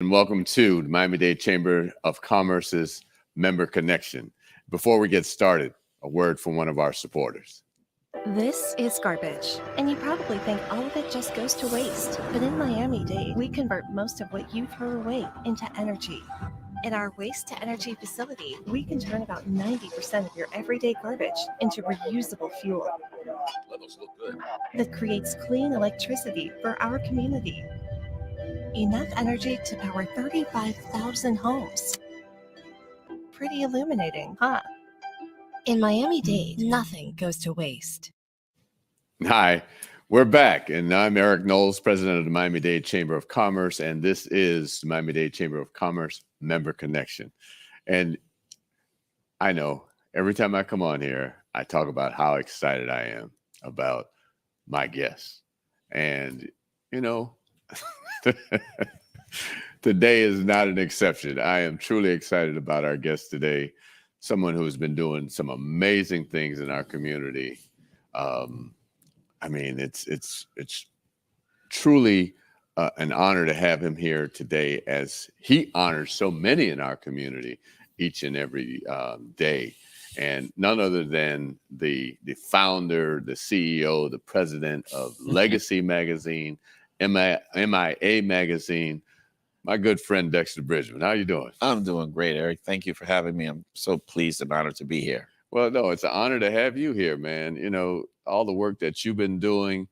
And welcome to the Miami-Dade Chamber of Commerce's Member Connection. Before we get started, a word from one of our supporters. This is garbage, and you probably think all of it just goes to waste. But in Miami-Dade, we convert most of what you throw away into energy. In our waste-to-energy facility, we can turn about 90% of your everyday garbage into reusable fuel. Levels look good. That creates clean electricity for our community. Enough energy to power 35,000 homes. Pretty illuminating, huh? In Miami-Dade, nothing goes to waste. Hi, we're back, and I'm Eric Knowles, president of the Miami-Dade Chamber of Commerce, and this is the Miami-Dade Chamber of Commerce Member Connection. And I know every time I come on here, I talk about how excited I am about my guests. And, you know, today is not an exception. I am truly excited about our guest today, someone who has been doing some amazing things in our community. It's truly an honor to have him here today, as he honors so many in our community each and every day. And none other than the founder, the CEO, the president of Legacy Magazine, M.I.A. Magazine, my good friend Dexter Bridgeman. How you doing? I'm doing great, Eric. Thank you for having me. I'm so pleased and honored to be here. Well, no, it's an honor to have you here, man. You know, all the work that you've been doing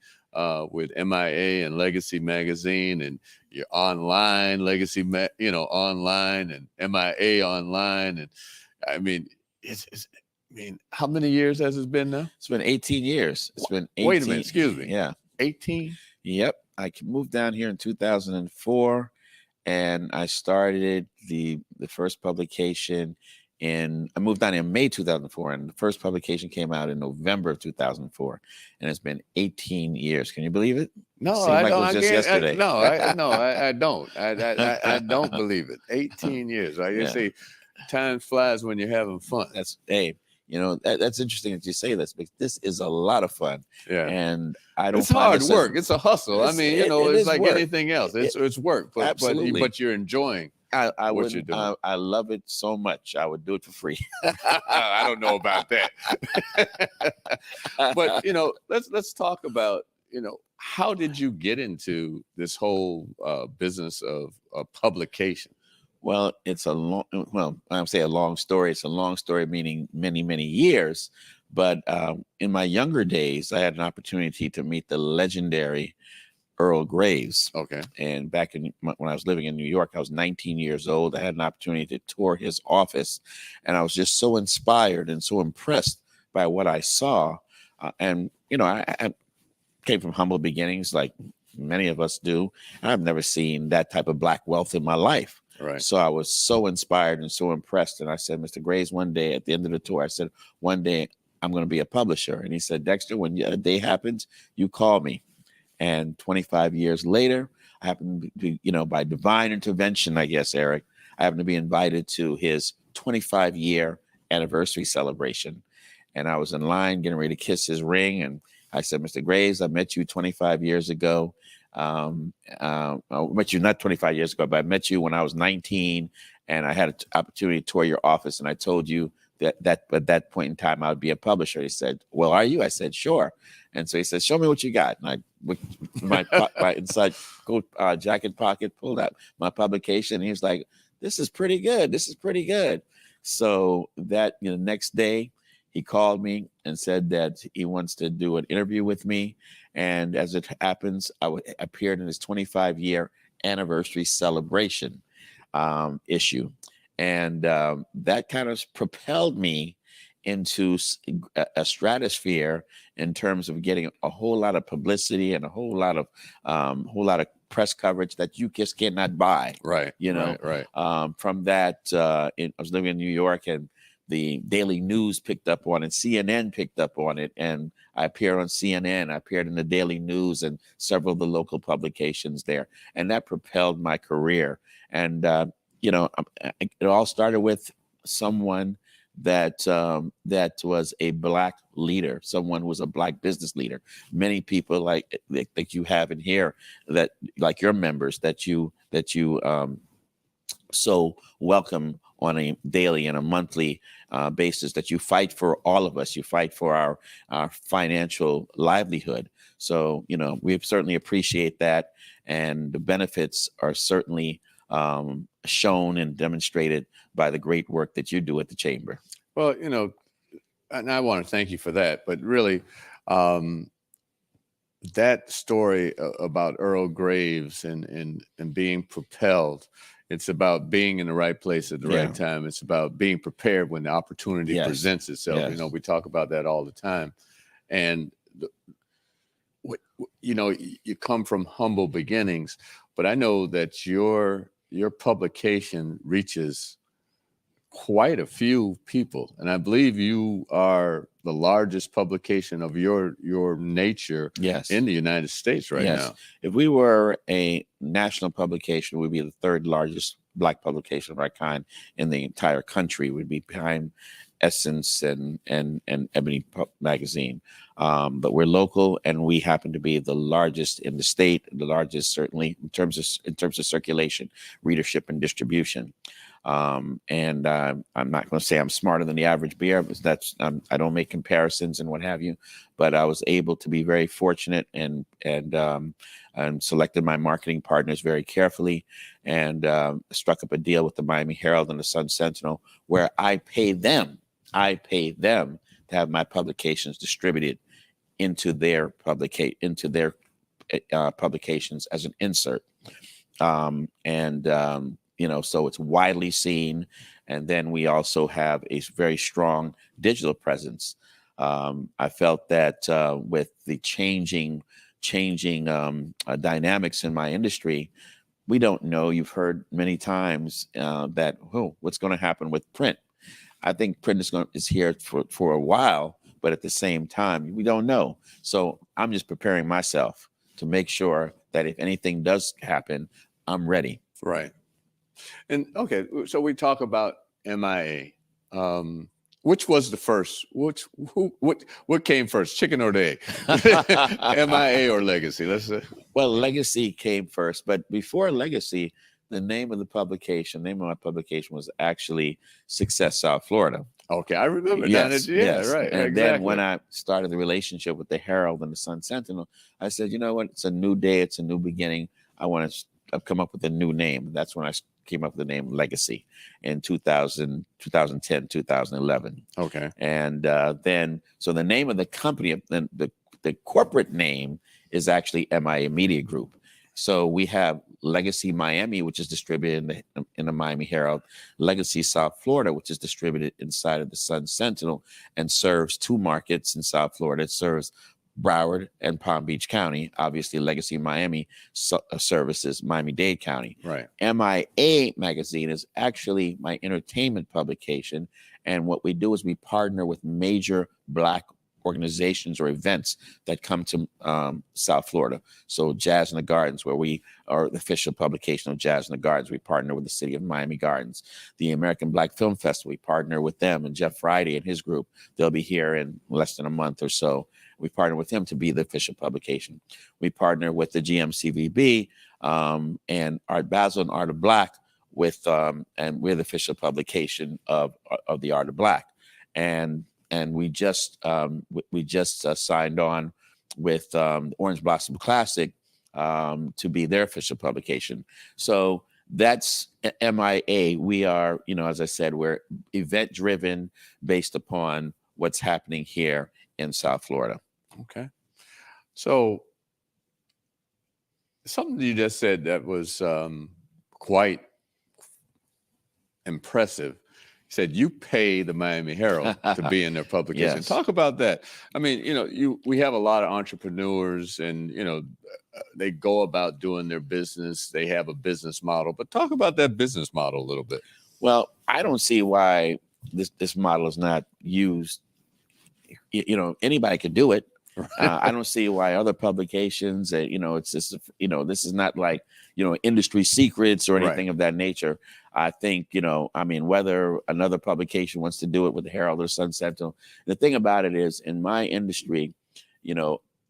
with M.I.A. and Legacy Magazine, and your online online and M.I.A. online. And I mean, how many years has it been now? It's been 18 years. It's been 18. Wait a minute, excuse me. Yeah. 18? Yep. I moved down here in 2004, and I started the first publication I moved down in May 2004, and the first publication came out in November of 2004, and it's been 18 years. Can you believe it? No, I don't. It was just yesterday. I don't. I don't believe it. 18 years. Like you say, time flies when you're having fun. That's interesting that you say this, because this is a lot of fun. Yeah. And I don't. It's hard work. It's a hustle. It's like work. anything else. It's work. But you're enjoying. What you're doing. I love it so much. I would do it for free. I don't know about that. But let's talk about how did you get into this whole business of publication? Well, it's a long. Well, I would say a long story. It's a long story, meaning many, many years. But in my younger days, I had an opportunity to meet the legendary Earl Graves. Okay. And back when I was living in New York, I was 19 years old. I had an opportunity to tour his office, and I was just so inspired and so impressed by what I saw. I came from humble beginnings, like many of us do. I've never seen that type of Black wealth in my life. Right. So I was so inspired and so impressed. And I said, Mr. Graves, one day at the end of the tour, I said, one day I'm going to be a publisher. And he said, Dexter, when a day happens, you call me. And 25 years later, I happened to, by divine intervention, I guess, Eric, I happened to be invited to his 25-year anniversary celebration. And I was in line getting ready to kiss his ring. And I said, Mr. Graves, I met you 25 years ago. I met you not 25 years ago, but I met you when I was 19. And I had an opportunity to tour your office. And I told you that at that point in time, I would be a publisher. He said, well, are you? I said, sure. And so he said, show me what you got. And I, with my inside coat jacket pocket, pulled out my publication. And he was like, this is pretty good. This is pretty good. So that, next day, he called me and said that he wants to do an interview with me. And as it happens, I appeared in his 25-year anniversary celebration issue. And that kind of propelled me into a stratosphere in terms of getting a whole lot of publicity and a whole lot of press coverage that you just cannot buy. Right. Right. From that, I was living in New York, and the Daily News picked up on it. CNN picked up on it, and I appeared on CNN. I appeared in the Daily News and several of the local publications there, and that propelled my career. And it all started with someone that was a Black leader, someone who was a Black business leader. Many people like you have in here, that like your members, that you so welcome on a daily and a monthly basis, that you fight for all of us. You fight for our financial livelihood. So, we certainly appreciate that. And the benefits are certainly shown and demonstrated by the great work that you do at the Chamber. Well, and I want to thank you for that. But really, that story about Earl Graves and being propelled, it's about being in the right place at the right time. It's about being prepared when the opportunity presents itself. Yes. We talk about that all the time. And, you come from humble beginnings, but I know that your publication reaches quite a few people, and I believe you are the largest publication of your nature in the United States right now. If we were a national publication, we'd be the third largest Black publication of our kind in the entire country. We'd be behind Essence and Ebony magazine, but we're local, and we happen to be the largest in the state, the largest certainly in terms of circulation, readership, and distribution. And I'm not going to say I'm smarter than the average bear, because I don't make comparisons and what have you. But I was able to be very fortunate and selected my marketing partners very carefully, and struck up a deal with the Miami Herald and the Sun Sentinel, where I pay them to have my publications distributed into their publications as an insert. So it's widely seen. And then we also have a very strong digital presence. I felt that with the changing dynamics in my industry, we don't know. You've heard many times that, what's going to happen with print? I think print is here for a while, but at the same time, we don't know. So I'm just preparing myself to make sure that if anything does happen, I'm ready. Right. And okay, so we talk about M.I.A. Which was the first? What came first, chicken or the egg? M.I.A. or Legacy? Well, Legacy came first, but before Legacy, the name of my publication was actually Success South Florida. Okay, I remember that. Yes. Right. And exactly. then when I started the relationship with the Herald and the Sun Sentinel, I said, you know what? It's a new day. It's a new beginning. I want to come up with a new name. That's when I came up with the name Legacy in 2010, 2011. Okay. And then, so the name of the company, the corporate name is actually M.I.A. Media Group. So we have Legacy Miami, which is distributed in the Miami Herald, Legacy South Florida, which is distributed inside of the Sun Sentinel and serves two markets in South Florida. It serves Broward and Palm Beach County. Obviously, Legacy Miami services Miami-Dade County. Right. M.I.A. magazine is actually my entertainment publication. And what we do is we partner with major Black organizations or events that come to South Florida. So Jazz in the Gardens, where we are the official publication of Jazz in the Gardens, we partner with the city of Miami Gardens. The American Black Film Festival, we partner with them, and Jeff Friday and his group, they'll be here in less than a month or so. We partner with him to be the official publication. We partner with the GMCVB and Art Basel and Art of Black and we're the official publication of the Art of Black. And we just signed on with Orange Blossom Classic to be their official publication. So that's M.I.A. We are, as I said, we're event driven based upon what's happening here in South Florida. Okay. So something you just said that was quite impressive. You said you pay the Miami Herald to be in their publication. Yes. Talk about that. I mean, we have a lot of entrepreneurs, and they go about doing their business. They have a business model, but talk about that business model a little bit. Well, I don't see why this model is not used. Anybody could do it. I don't see why other publications, it's just, this is not like, industry secrets or anything of that nature. I think, whether another publication wants to do it with the Herald or Sun Sentinel, the thing about it is, in my industry,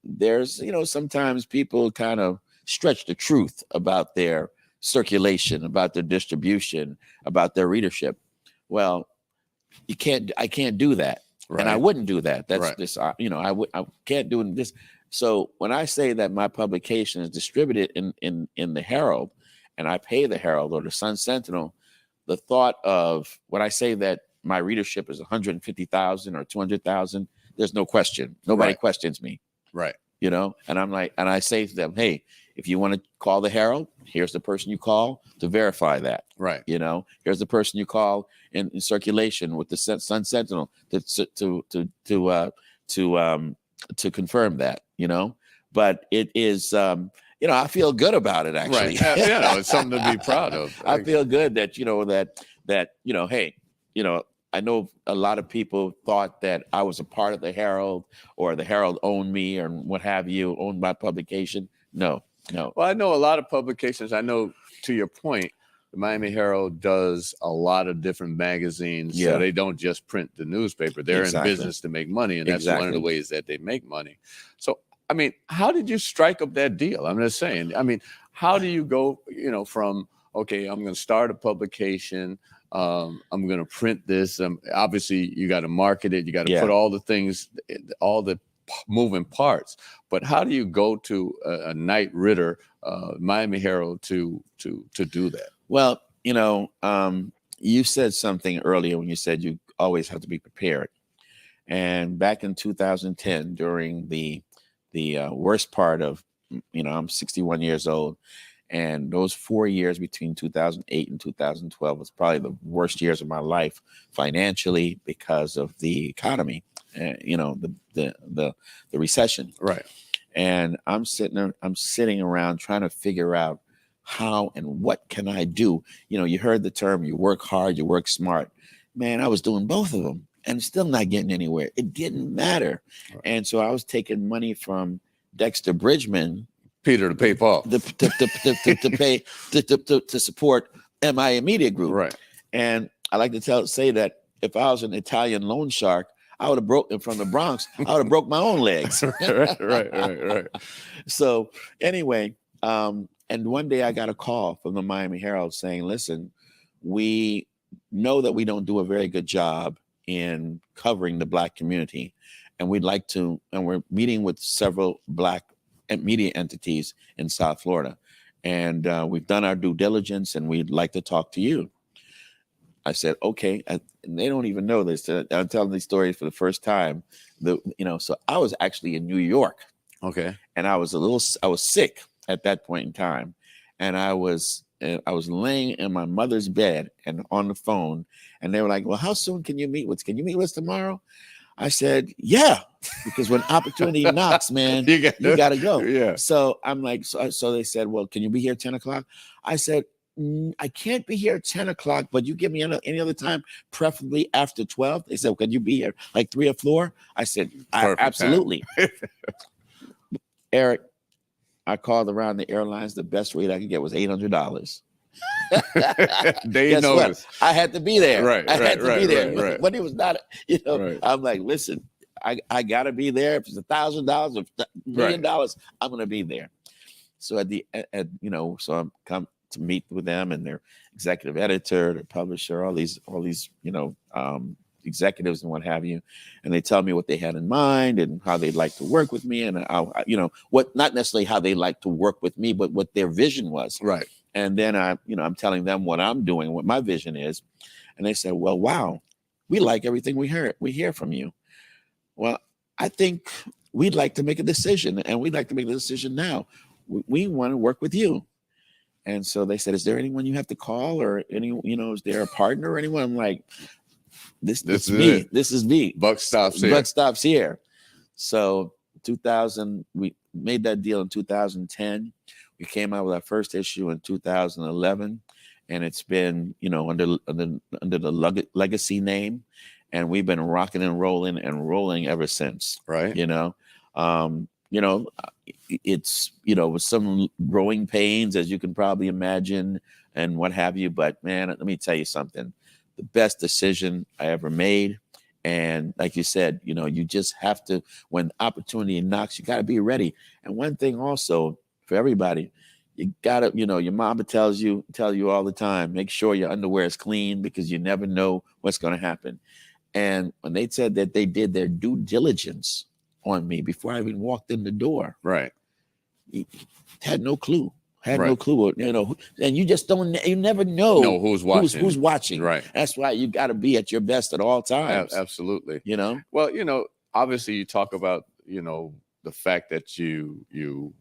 there's, sometimes people kind of stretch the truth about their circulation, about their distribution, about their readership. Well, I can't do that. Right. And I wouldn't do that. That's Right. this, I can't do this. So when I say that my publication is distributed in the Herald, and I pay the Herald or the Sun Sentinel, the thought of when I say that my readership is 150,000 or 200,000, there's no question. Nobody Right. questions me. Right. And I'm like, and I say to them, hey, if you want to call the Herald, here's the person you call to verify that. Right. Here's the person you call in circulation with the Sun Sentinel to confirm that. But it is, I feel good about it actually. Right. It's something to be proud of. I feel good that hey, I know a lot of people thought that I was a part of the Herald or the Herald owned me or what have you, owned my publication. No. Well, I know a lot of publications. I know, to your point, the Miami Herald does a lot of different magazines. Yeah. So they don't just print the newspaper. They're Exactly. in business to make money. And that's one of Exactly. the ways that they make money. So, I mean, how did you strike up that deal? I'm just saying, how do you go, from, okay, I'm going to start a publication. I'm going to print this. Obviously, you got to market it. You got to put all the things, all the moving parts. But how do you go to a Knight Ridder, Miami Herald to do that? Well, you said something earlier when you said you always have to be prepared. And back in 2010, during the worst part of, I'm 61 years old, and those 4 years between 2008 and 2012 was probably the worst years of my life financially because of the economy, the recession. Right. And I'm sitting around trying to figure out how and what can I do. You heard the term, you work hard, you work smart. Man, I was doing both of them and still not getting anywhere. It didn't matter. Right. And so I was taking money from Dexter Bridgeman, Peter, to pay Paul, to support M.I.A. Media Group. Right. And I like to say that if I was an Italian loan shark, I would have broken from the Bronx. I would have broke my own legs. right. So anyway, and one day I got a call from the Miami Herald saying, listen, we know that we don't do a very good job in covering the Black community. And we'd like to, and we're meeting with several Black media entities in South Florida. And we've done our due diligence and we'd like to talk to you. I said, okay. And they don't even know this. I'm telling these stories for the first time. So I was actually in New York. Okay. And I was sick at that point in time. And I was laying in my mother's bed and on the phone. And they were like, well, how soon can you meet with us? Can you meet with us tomorrow? I said, yeah, because when opportunity knocks, man, you got to go. Yeah. So I'm like, so they said, well, can you be here at 10 o'clock? I said, I can't be here at 10 o'clock, but you give me any other time, preferably after 12. They said, well, can you be here like 3 or 4? I said, absolutely. Eric, I called around the airlines. The best rate I could get was $800. They know what? I had to be there. Right. I had to be there. Right. When it was not, Right. I'm like, listen, I got to be there. If it's $1,000 or $1 million, I'm going to be there. So so I'm come to meet with them and their executive editor, their publisher, all these executives and what have you. And they tell me what they had in mind and how they'd like to work with me. And what, not necessarily how they like to work with me, but what their vision was. Right. And then I'm telling them what I'm doing, what my vision is. And they said, well, wow, we like everything we hear from you. Well, I think we'd like to make a decision, and we'd like to make the decision now. We want to work with you. And so they said, is there anyone you have to call or is there a partner or anyone? I'm like, this is me. It. This is me. Buck stops here. Buck stops here. So 2000, we made that deal in 2010. We came out with our first issue in 2011, and it's been, under the legacy name, and we've been rocking and rolling ever since. Right. It's, with some growing pains, as you can probably imagine, and what have you. But man, let me tell you something, the best decision I ever made. And like you said, you just have to, when opportunity knocks, you got to be ready. And one thing also for everybody, you gotta, your mama tell you all the time, make sure your underwear is clean because you never know what's going to happen. And when they said that they did their due diligence on me before I even walked in the door, Right. had no clue. Had Right. no clue, and you just you never know No, who's watching. Who's watching. Right. That's why you got to be at your best at all times. Absolutely. Well, obviously you talk about, the fact that you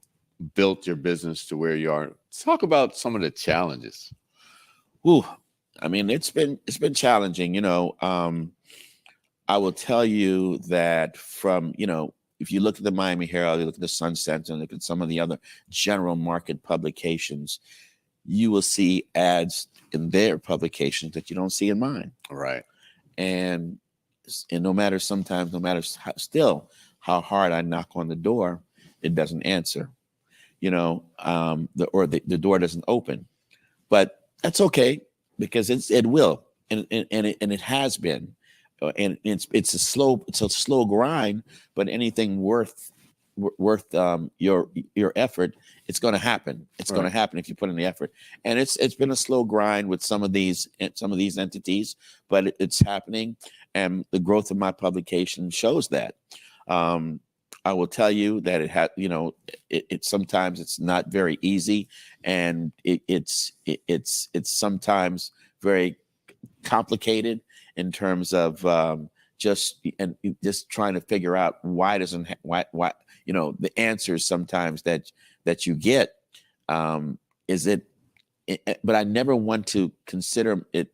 built your business to where you are. Talk about some of the challenges. Ooh, I mean, it's been challenging. I will tell you that from, if you look at the Miami Herald, you look at the Sun Sentinel, look at some of the other general market publications, you will see ads in their publications that you don't see in mine. Right. And no matter still how hard I knock on the door, it doesn't answer. The door doesn't open. But that's okay because it will, and it has been. And it's a slow grind, but anything worth your effort, it's going to happen. It's going to happen if you put in the effort. And it's been a slow grind with some of these entities, but it's happening, and the growth of my publication shows that. I will tell you that it sometimes it's not very easy, and it's sometimes very complicated in terms of just trying to figure out why the answers sometimes that you get is it, but I never want to consider it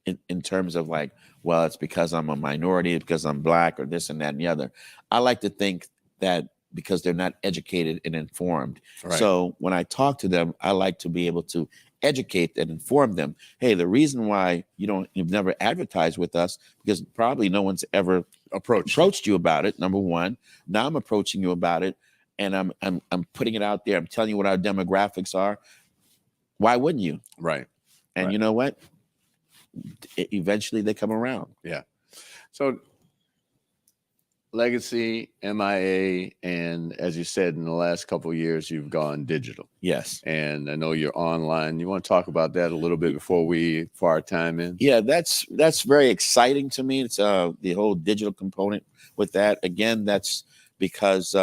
in terms of like, well, it's because I'm a minority, because I'm Black, or this and that and the other. I like to think that because they're not educated and informed. Right. So when I talk to them, I like to be able to educate and inform them. Hey, the reason why you've never advertised with us because probably no one's ever approached you about it. Number one. Now I'm approaching you about it, and I'm putting it out there. I'm telling you what our demographics are. Why wouldn't you? Right. And you know what? Eventually they come around. Yeah. So Legacy, M.I.A., and as you said, in the last couple of years, you've gone digital. Yes. And I know you're online. You want to talk about that a little bit before our time ends? Yeah, that's very exciting to me. It's the whole digital component with that. Again, that's because,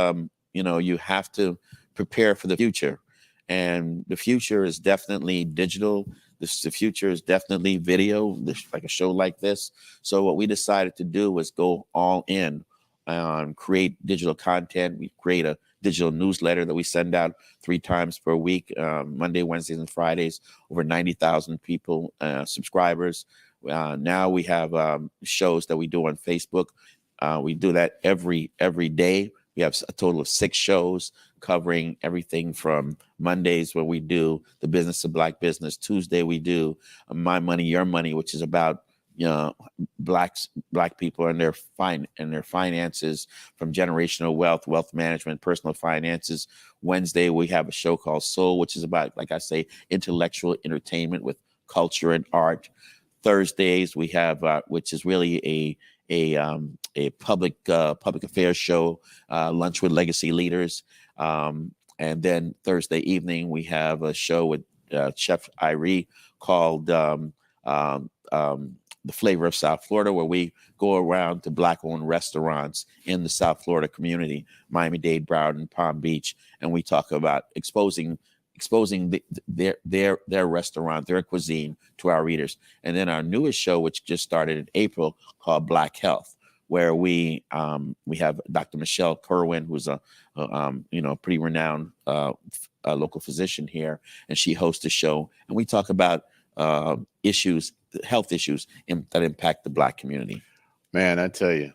you have to prepare for the future. And the future is definitely digital. The future is definitely video, like a show like this. So what we decided to do was go all in on create digital content. We create a digital newsletter that we send out 3 times per week, Monday, Wednesdays, and Fridays. Over 90,000 people, subscribers. Now we have shows that we do on Facebook. We do that every day. We have a total of 6 shows covering everything from Mondays, where we do the business of Black business. Tuesday, we do My Money, Your Money, which is about Black people and their finances, from generational wealth management, personal finances. Wednesday, we have a show called Soul, which is about, like I say, intellectual entertainment with culture and art. Thursdays, we have which is really a public affairs show, Lunch with Legacy Leaders. And then Thursday evening, we have a show with Chef Irie called The Flavor of South Florida, where we go around to Black-owned restaurants in the South Florida community, Miami-Dade, Broward, and Palm Beach, and we talk about exposing their restaurant, their cuisine to our readers. And then our newest show, which just started in April, called Black Health, where we have Dr. Michelle Kerwin, who's a pretty renowned local physician here, and she hosts a show, and we talk about health issues that impact the Black community. Man, I tell you,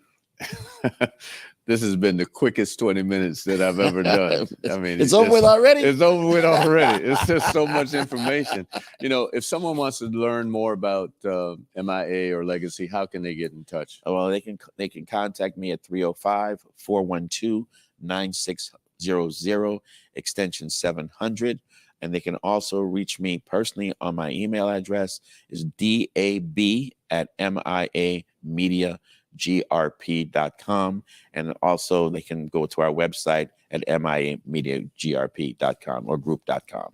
this has been the quickest 20 minutes that I've ever done. I mean, it's over with already. It's over with already. It's just so much information. If someone wants to learn more about M.I.A. or Legacy, how can they get in touch? Well, they can contact me at 305-412-9600, extension 700. And they can also reach me personally on my email address is dab@miamediagrp.com. And also they can go to our website at miamediagrp.com or group.com.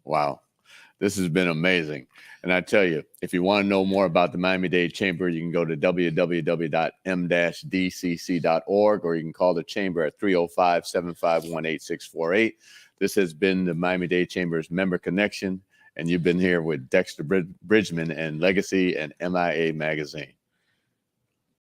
Wow. This has been amazing. And I tell you, if you want to know more about the Miami-Dade Chamber, you can go to www.m-dcc.org, or you can call the chamber at 305-751-8648. This has been the Miami-Dade Chamber's Member Connection, and you've been here with Dexter Bridgeman and Legacy and M.I.A. Magazine.